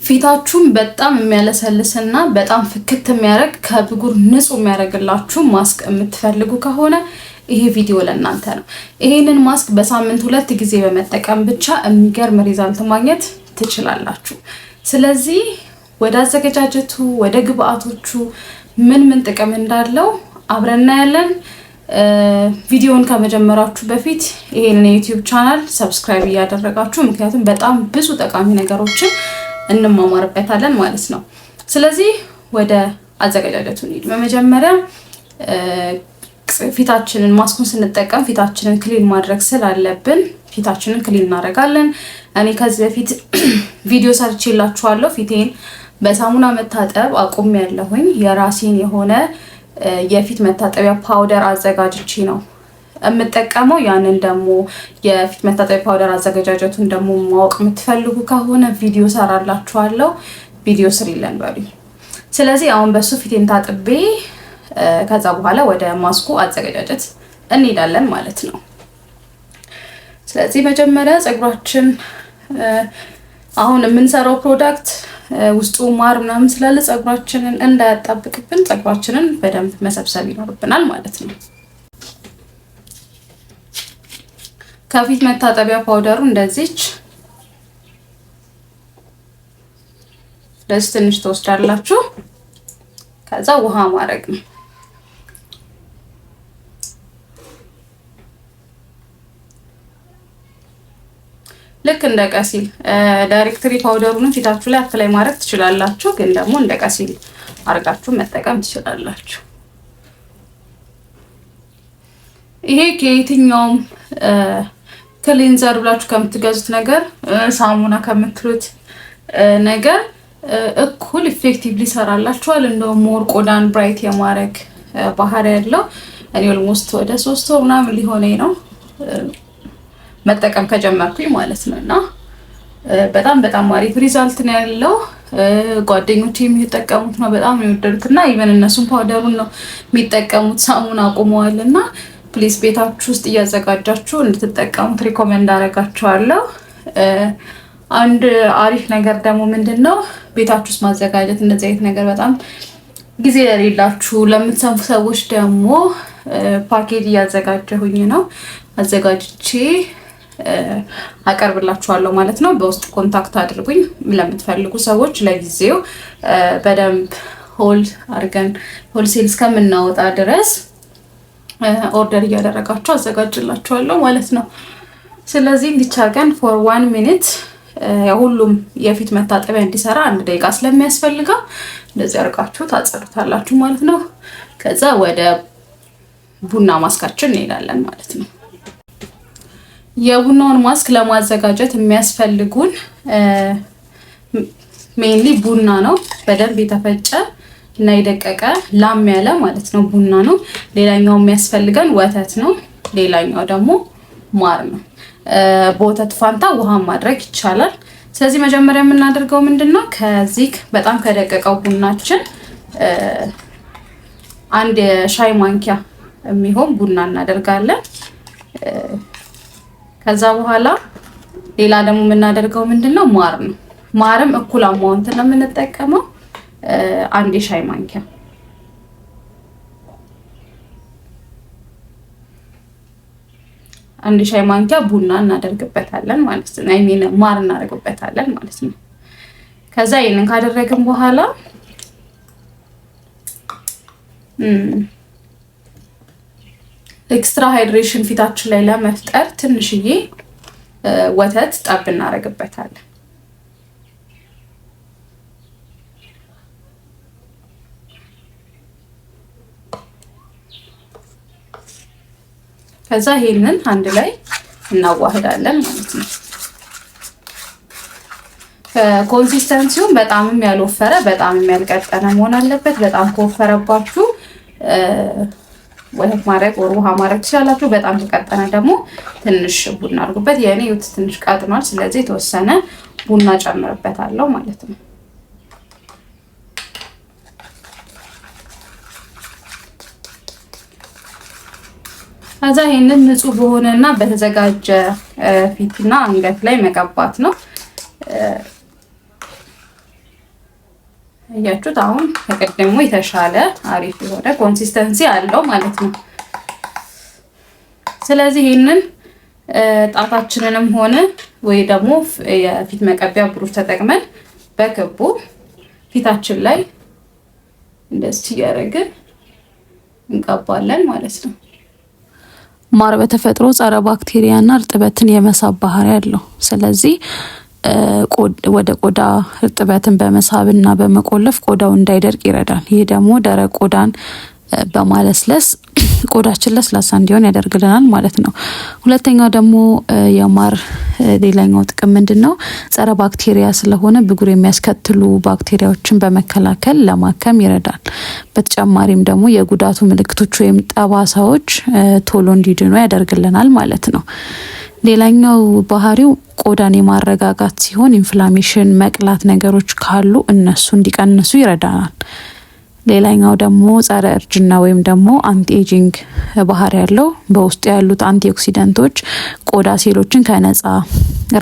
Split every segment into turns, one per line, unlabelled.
ፊታችሁን በጣም የሚያለሰልስና በጣም ፍክት የሚያደርግ ከብጉር ንጹህ የሚያደርግላችሁ ማስክ የምትፈልጉ ከሆነ ይሄ ቪዲዮ ለእናንተ ነው። ይሄንን ማስክ በሳምንት 2 ጊዜ በመጠቀም ብቻ የሚገርም ሪዛልት ማግኘት ትችላላችሁ። ስለዚህ ወደ አዘገጃጀቱ ወደ ግብአቶቹ ምን ጥቅም እንዳለው አብረን እናያለን። ቪዲዮውን ከመጀመራችሁ በፊት ይሄንን የዩቲዩብ ቻናል ሰብስክራይብ እያደረጋችሁ ምክንያቱም በጣም ብዙ ጠቃሚ ነገሮችን እንማማርበታለን ማለት ነው። ስለዚህ ወደ አዘገጃጀቱ እንሂድ። በመጀመሪያ ፊታችንን ማስኩን ስንጠቀም ፊታችንን ክሊን ማድረግ ስላለብን ፊታችንን ክሊን እናደርጋለን። እኔ ከዚህ በፊት ቪዲዮ ሰርቼላችኋለሁ። ፊቴን በሳሙና መታጠብ አቁሜያለሁኝ። የራሴን የሆነ የፊት መታጠቢያ ፓውደር አዘጋጅቼ ነው የምጠቀመው። ያንን ደግሞ የፊት መታጠቢያ ፓውደር አዘገጃጀቱን ደግሞ ማወቅ የምትፈልጉ ከሆነ ቪዲዮ ሰራላችኋለሁ። ቪዲዮ ስሪለን በሉኝ። ስለዚህ አሁን በሱ ፊቴን ታጥቤ ከዛ በኋላ ወደ ማስኩ አዘገጃጀት እንሄዳለን ማለት ነው። ስለዚህ መጀመሪያ ፀጉራችን አሁን የምንሰራው ፕሮዳክት ውስጡ ማር ምናምን ስላለ ፀጉራችንን እንዳያጣብቅብን ፀጉራችንን በደንብ መሰብሰብ ይኖርብናል ማለት ነው። ከፊት መታጠቢያ ፓውደሩ እንደዚች ለዚህ ትንሽ ተወስዳላችሁ። ከዛ ውሃ ማድረግ ነው። ልክ እንደ ቀሲል ዳይሬክትሪ ፓውደሩን ፊታችሁ ላይ አፕላይ ማድረግ ትችላላችሁ፣ ግን ደግሞ እንደ ቀሲል አርጋችሁ መጠቀም ትችላላችሁ። ይሄ ከየትኛውም ክሊንዘር ብላችሁ ከምትገዙት ነገር ሳሙና ከምትሉት ነገር እኩል ኢፌክቲቭሊ ይሰራላችኋል። እንደውም ሞር ቆዳን ብራይት የማድረግ ባህሪ ያለው እኔ ኦልሞስት ወደ 3 ወር ምናምን ሊሆነኝ ነው መጠቀም ከጀመርኩኝ ማለት ነው። እና በጣም አሪፍ ሪዛልት ነው ያለው። ጓደኞቼ የሚጠቀሙት ነው በጣም የወደዱት እና ኢቨን እነሱም ፓውደሩን ነው የሚጠቀሙት፣ ሳሙና አቁመዋልና ፕሊዝ ቤታችሁ ውስጥ እያዘጋጃችሁ እንድትጠቀሙት ሪኮመንድ አደርጋችኋለሁ። አንድ አሪፍ ነገር ደግሞ ምንድነው ቤታችሁ ውስጥ ማዘጋጀት እንደዚህ አይነት ነገር በጣም ጊዜ ለሌላችሁ ለምትሰሙ ሰዎች ደግሞ ፓኬጅ እያዘጋጀሁኝ ነው። አዘጋጅቼ አቀርብላችኋለሁ ማለት ነው። በውስጥ ኮንታክት አድርጉኝ ለምትፈልጉ ሰዎች። ለጊዜው በደንብ ሆልድ አድርገን ሆልሴል እስከምናወጣ ድረስ ኦርደር እያደረጋችሁ አዘጋጅላችኋለሁ ማለት ነው። ስለዚህ እንዲቻርገን ፎር 1 ሚኒት ሁሉም የፊት መታጠቢያ እንዲሰራ 1 ደቂቃ ስለሚያስፈልገው እንደዚህ አድርጋችሁ ታጸዱታላችሁ ማለት ነው። ከዛ ወደ ቡና ማስካችን እንሄዳለን ማለት ነው። የቡናውን ማስክ ለማዘጋጀት የሚያስፈልጉን ሜንሊ ቡና ነው። በደንብ የተፈጨ እና የደቀቀ ላም ያለ ማለት ነው ቡና ነው። ሌላኛው የሚያስፈልገን ወተት ነው። ሌላኛው ደግሞ ማር ነው። በወተት ፋንታ ውሃ ማድረግ ይቻላል። ስለዚህ መጀመሪያ የምናደርገው ምንድነው ከዚህ በጣም ከደቀቀው ቡናችን 1 የሻይ ማንኪያ የሚሆን ቡና እናደርጋለን። ከዛ በኋላ ሌላ ደግሞ የምናደርገው ምንድነው ማር ነው። ማርም እኩል አማውንት ነው የምንጠቀመው 1 የሻይ ማንኪያ። አንድ ሻይ ማንኪያ ቡና እናደርግበታለን ማለት ነው። አይ ሚን ማር እናደርግበታለን ማለት ነው። ከዛ ይሄንን ካደረግን በኋላ ኤክስትራ ሃይድሬሽን ፊታችን ላይ ለመፍጠር ትንሽዬ ወተት ጠብ እናደርግበታለን። ከዛ ይሄንን አንድ ላይ እናዋህዳለን ማለት ነው። ኮንሲስተንሲውን በጣምም ያልወፈረ በጣምም ያልቀጠነ መሆን አለበት። በጣም ከወፈረባችሁ ወተት ማድረግ ወር ውሃ ማድረግ ትችላላችሁ። በጣም ከቀጠነ ደግሞ ትንሽ ቡና አድርጉበት። የኔ ይሁት ትንሽ ቀጥኗል፣ ስለዚህ የተወሰነ ቡና ጨምርበታለሁ ማለት ነው። ከዛ ይሄንን ንጹህ በሆነና በተዘጋጀ ፊትና አንገት ላይ መቀባት ነው። ያያችሁት አሁን ከቀደሙ የተሻለ አሪፍ የሆነ ኮንሲስተንሲ አለው ማለት ነው። ስለዚህ ይሄንን ጣታችንንም ሆነ ወይ ደግሞ የፊት መቀቢያ ብሩሽ ተጠቅመን በክቡ ፊታችን ላይ እንደዚህ ያደርግን እንቀባለን ማለት ነው። ማር በተፈጥሮ ጸረ ባክቴሪያና እርጥበትን የመሳብ ባህሪ ያለው ስለዚህ ወደ ቆዳ እርጥበትን በመሳብና በመቆለፍ ቆዳው እንዳይደርቅ ይረዳል። ይሄ ደግሞ ደረቅ ቆዳን በማለስለስ ቆዳችን ለስላሳ እንዲሆን ያደርግልናል ማለት ነው። ሁለተኛው ደግሞ የማር ሌላኛው ጥቅም ምንድነው? ጸረ ባክቴሪያ ስለሆነ ብጉር የሚያስከትሉ ባክቴሪያዎችን በመከላከል ለማከም ይረዳል። በተጨማሪም ደግሞ የጉዳቱ ምልክቶች ወይም ጠባሳዎች ቶሎ እንዲድኑ ያደርግልናል ማለት ነው። ሌላኛው ባህሪው ቆዳን የማረጋጋት ሲሆን ኢንፍላሜሽን፣ መቅላት ነገሮች ካሉ እነሱ እንዲቀንሱ ይረዳናል። ሌላኛው ደግሞ ጸረ እርጅና ወይም ደግሞ አንቲ ኤጂንግ ባህሪ ያለው በውስጡ ያሉት አንቲኦክሲደንቶች ቆዳ ሴሎችን ከነጻ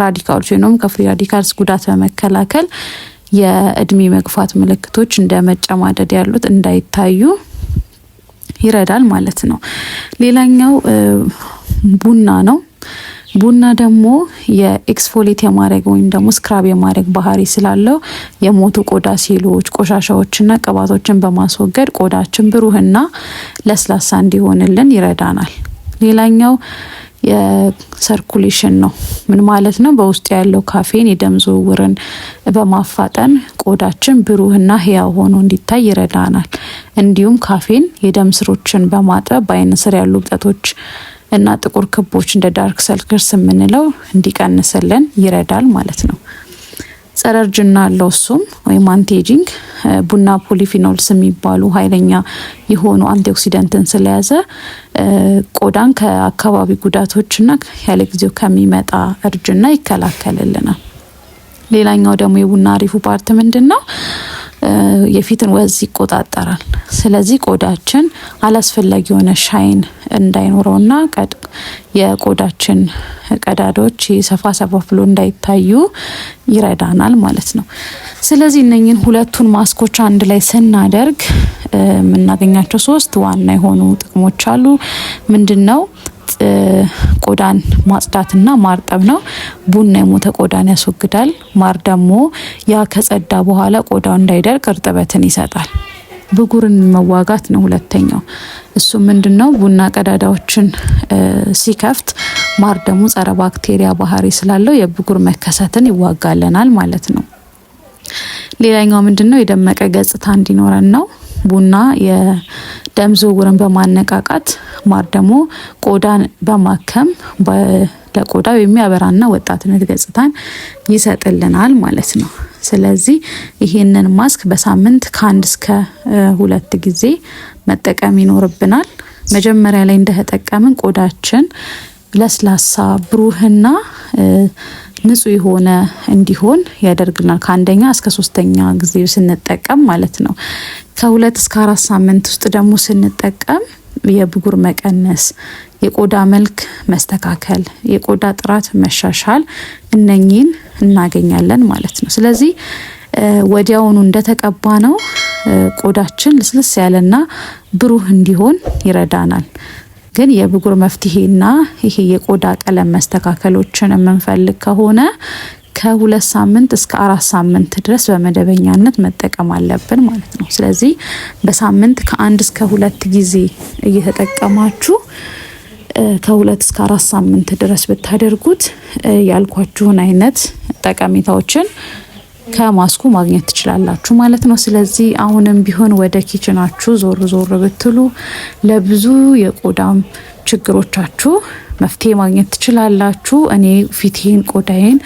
ራዲካሎች ወይም ከፍሪ ራዲካልስ ጉዳት በመከላከል የእድሜ መግፋት ምልክቶች እንደ መጨማደድ ያሉት እንዳይታዩ ይረዳል ማለት ነው። ሌላኛው ቡና ነው። ቡና ደግሞ የኤክስፎሌት የማድረግ ወይም ደግሞ ስክራብ የማድረግ ባህሪ ስላለው የሞቱ ቆዳ ሴሎች፣ ቆሻሻዎችና ቅባቶችን በማስወገድ ቆዳችን ብሩህና ለስላሳ እንዲሆንልን ይረዳናል። ሌላኛው የሰርኩሌሽን ነው። ምን ማለት ነው? በውስጡ ያለው ካፌን የደም ዝውውርን በማፋጠን ቆዳችን ብሩህና ህያው ሆኖ እንዲታይ ይረዳናል። እንዲሁም ካፌን የደም ስሮችን በማጠብ በአይን ስር ያሉ እብጠቶች እና ጥቁር ክቦች እንደ ዳርክ ሰርክልስ የምንለው እንዲቀንስልን ይረዳል ማለት ነው። ጸረ እርጅና አለው እሱም ወይም አንቲ ኤጂንግ ቡና ፖሊፊኖልስ የሚባሉ ኃይለኛ የሆኑ አንቲኦክሲደንትን ስለያዘ ቆዳን ከአካባቢ ጉዳቶችና ያለ ጊዜው ከሚመጣ እርጅና ይከላከልልናል። ሌላኛው ደግሞ የቡና አሪፉ ፓርት ምንድነው? የፊትን ወዝ ይቆጣጠራል። ስለዚህ ቆዳችን አላስፈላጊ የሆነ ሻይን እንዳይኖረውና የቆዳችን ቀዳዳዎች ሰፋ ብሎ እንዳይታዩ ይረዳናል ማለት ነው። ስለዚህ እነኚህን ሁለቱን ማስኮች አንድ ላይ ስናደርግ የምናገኛቸው 3 ዋና የሆኑ ጥቅሞች አሉ። ምንድነው? ቆዳን ማጽዳትና ማርጠብ ነው። ቡና የሞተ ቆዳን ያስወግዳል። ማር ደግሞ ያ ከጸዳ በኋላ ቆዳው እንዳይደርቅ እርጥበትን ይሰጣል። ብጉርን መዋጋት ነው ሁለተኛው። እሱ ምንድነው? ቡና ቀዳዳዎችን ሲከፍት፣ ማር ደግሞ ጸረ ባክቴሪያ ባህሪ ስላለው የብጉር መከሰትን ይዋጋልናል ማለት ነው። ሌላኛው ምንድነው? የደመቀ ገጽታ እንዲኖረን ነው። ቡና የደም ዝውውርን በማነቃቃት ማር ደግሞ ቆዳን በማከም ለቆዳው የሚያበራና ወጣትነት ገጽታን ይሰጥልናል ማለት ነው። ስለዚህ ይሄንን ማስክ በሳምንት ከ1 እስከ 2 ጊዜ መጠቀም ይኖርብናል። መጀመሪያ ላይ እንደተጠቀምን ቆዳችን ለስላሳ ብሩህና ንጹህ የሆነ እንዲሆን ያደርግናል። ከአንደኛ እስከ 3ኛ ጊዜ ስንጠቀም ማለት ነው። ከ2 እስከ 4 ሳምንት ውስጥ ደግሞ ስንጠቀም የብጉር መቀነስ፣ የቆዳ መልክ መስተካከል፣ የቆዳ ጥራት መሻሻል እነኚህን እናገኛለን ማለት ነው። ስለዚህ ወዲያውኑ እንደተቀባ ነው ቆዳችን ልስልስ ያለና ብሩህ እንዲሆን ይረዳናል። ግን የብጉር መፍትሄና ይሄ የቆዳ ቀለም መስተካከሎችን የምንፈልግ ከሆነ ከ2 ሳምንት እስከ 4 ሳምንት ድረስ በመደበኛነት መጠቀም አለብን ማለት ነው። ስለዚህ በሳምንት ከ1 እስከ 2 ጊዜ እየተጠቀማችሁ ከ2 እስከ 4 ሳምንት ድረስ ብታደርጉት ያልኳችሁን አይነት ጠቀሜታዎችን ከማስኩ ማግኘት ትችላላችሁ ማለት ነው። ስለዚህ አሁንም ቢሆን ወደ ኪችናችሁ ዞር ብትሉ ለብዙ የቆዳም ችግሮቻችሁ መፍትሄ ማግኘት ትችላላችሁ። እኔ ፊቴን፣ ቆዳዬን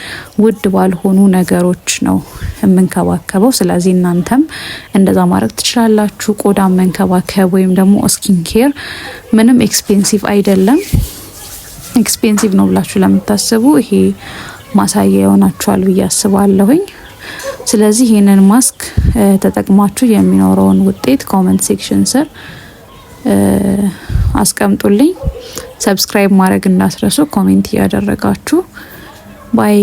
ውድ ባልሆኑ ነገሮች ነው የምንከባከበው። ስለዚህ እናንተም እንደዛ ማድረግ ትችላላችሁ። ቆዳን መንከባከብ ወይም ደግሞ ስኪን ኬር ምንም ኤክስፔንሲቭ አይደለም። ኤክስፔንሲቭ ነው ብላችሁ ለምታስቡ ይሄ ማሳያ ይሆናችኋል ብዬ አስባለሁኝ። ስለዚህ ይሄንን ማስክ ተጠቅማችሁ የሚኖረውን ውጤት ኮሜንት ሴክሽን ስር አስቀምጡልኝ። ሰብስክራይብ ማድረግ እንዳትረሱ፣ ኮሜንት እያደረጋችሁ ባይ